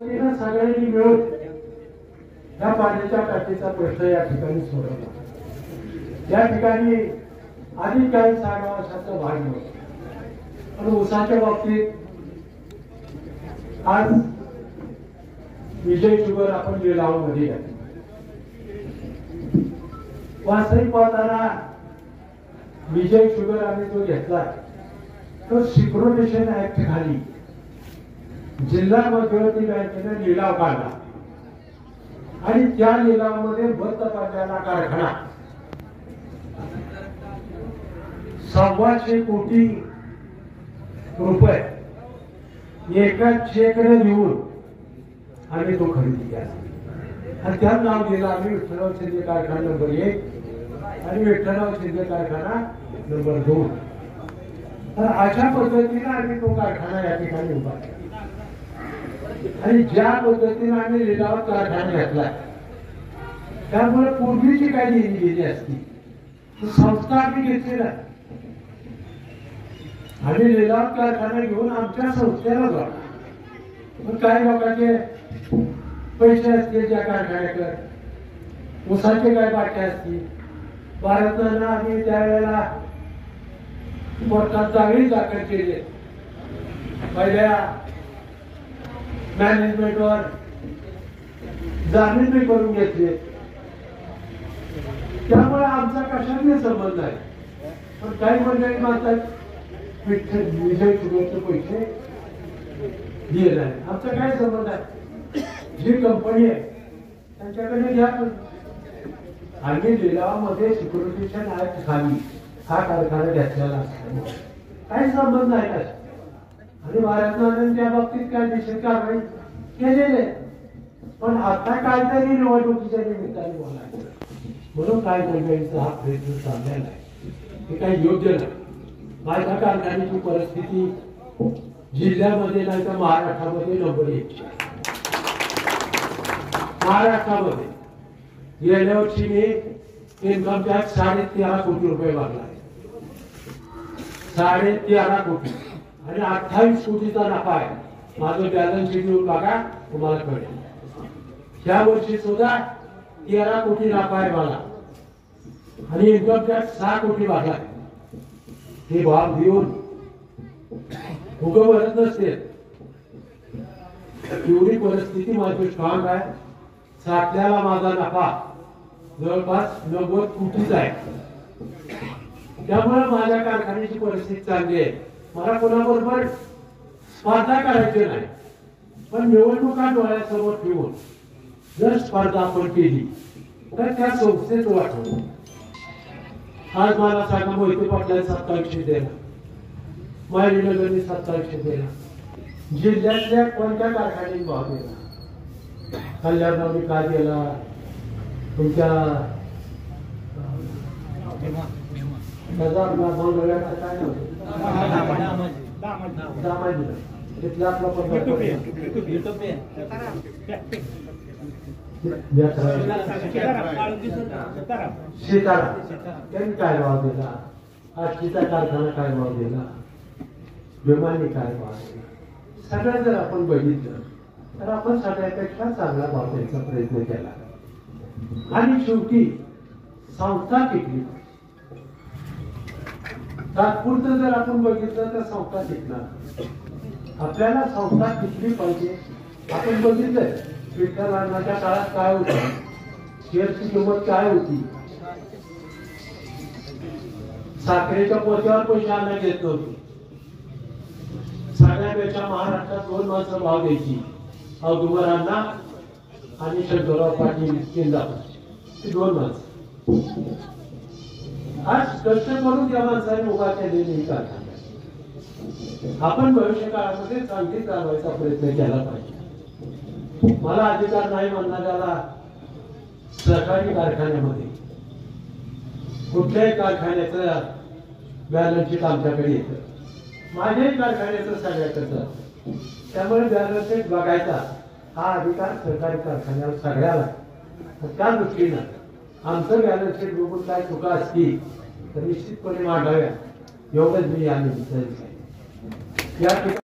सगळ्यांनी मिळून या पाण्याच्या टाकीचा प्रश्न या ठिकाणी सोडवला। या ठिकाणी आधी काही सांगा वर्षाचा भाग नव्हता, पण ऊसाच्या बाबतीत आज विजय शुगर आपण लिलावामध्ये घेतला। वास्तविक पाहताना विजय शुगर आम्ही जो घेतला तो सिक्युरिटेशन ऍक्ट खाली जिल्हा मध्यवर्ती बँकेने लिलाव काढला आणि त्या लिलावामध्ये बंद पडलेला कारखाना 125 कोटी रुपये एका चेकने देऊन आम्ही तो खरेदी केला आणि त्यात नाव दिलं आम्ही विठ्ठलराव शिंदे कारखाना नंबर 1 आणि विठ्ठलराव शिंदे कारखाना नंबर 2। तर अशा पद्धतीने आम्ही तो कारखाना या ठिकाणी उभा केला आणि ज्या पद्धतीने आम्ही लिलावात कारखाना घेतला त्यामुळे पूर्वीची काही देणी गेली असती संस्था आम्ही घेतली ना। आम्ही लिलावात कारखाना घेऊन आमच्या संस्थेला जोडला, पण काही लोकांचे पैसे असतील ज्या कारखान्याकडे ऊसाचे काय बाटे असतील भारतानं आम्ही त्यावेळेला कोर्टात जागीर दाखल केले, पहिल्या मॅनेजमेंटवर जामीन करून घेतले। त्यामुळे आमचा कशाने संबंध आहे, पण काही मंडळी म्हणतात विजय शुगरचे पैसे दिले नाही, आमचा काय संबंध आहे? जी कंपनी आहे त्यांच्याकडे घ्या। आम्ही लिलावामध्ये सिक्युरिटेशन ऍक्ट खाली हा कारखाना घेतलेला असल्यामुळे काही संबंध आहे का? आणि भारतानं त्या बाबतीत कायदेशीर कारवाई केलेली, पण आता काहीतरी निवडणुकीच्या निमित्ताने बोलायचं म्हणून काय मंडळींचा हा प्रयत्न चाललेला आहे, हे काही योग्य नाही। माझ्या कारखान्याची परिस्थिती जिल्ह्यामध्ये नाही तर महाराष्ट्रामध्ये नंबर 1 महाराष्ट्रामध्ये गेल्या वर्षी मी इन्कम टॅक्स 13.5 कोटी रुपये भरला, 13.5 कोटी आणि 28 कोटीचा नफा आहे। माझं बॅलन्स शीट येऊन बघा, तुम्हाला कळेल। या वर्षी सुद्धा 13 कोटी नफा आहे मला आणि इन्कम टॅक्स 6 कोटी भरला। हे भाव देऊन उगं भरत नसते, एवढी परिस्थिती माझी स्ट्रॉंग आहे। साठल्याला माझा नफा जवळपास 90 कोटीचा आहे, त्यामुळे माझ्या कारखान्याची परिस्थिती चांगली आहे। मला कोणाबरोबर स्पर्धा करायची नाही, पण निवडणुका डोळ्यासमोर ठेवून जर स्पर्धा आपण केली तर त्या संस्थेत वाटतो। आज मला सांगा मोहिते पाटलांनी 2700 दिला, मायनगरनी 2700 दिला, जिल्ह्यातल्या कोणत्या कारखान्याने भाव दिला? कल्याणरावनी काय दिला? तुमच्या काय तिथला आपला सीतारा त्यांनी काय भाव दिला? आष्टीचा कारखाना काय भाव दिला? विमानी काय भाव दिला? सगळं जर आपण बघितलं तर आपण सगळ्यापेक्षा चांगला भाव द्यायचा प्रयत्न केला आणि शेवटी संस्था टिकली। तात्पुरतं जर आपण बघितलं तर संस्था टिकणार, आपल्याला संस्था टिकली पाहिजे। आपण बघितलंय विठ्ठलरावांच्या काळात काय होतं, शेअरची किंमत काय होती, साखरेच्या पोत्यावर पैसे आणायला घेत नव्हते। सगळ्यापेक्षा महाराष्ट्रात 2 माणसं भाव द्यायची, औदुंबरांना आणि शंकरराव पाटील इंदापूर, 2 माणसं। आज कष्ट करून त्या माणसाने उभा केलेली कारखाना आपण भविष्य काळामध्ये चांगली चालवायचा प्रयत्न केला पाहिजे। मला अधिकार नाही म्हणणाऱ्याला सहकारी कारखान्यामध्ये कुठल्याही कारखान्याचं बॅलन्स शीट आमच्याकडे येतं, माझ्याही कारखान्याचं सगळ्याकडचं, त्यामुळे बॅलन्स शीट बघायचा हा अधिकार सहकारी कारखान्याला सगळ्याला। त्या दृष्टीनं आमचं बॅलन्स शीट बघून काय चुका असतील तर निश्चितपणे मांडाव्या, एवढंच मी या निमित्ताने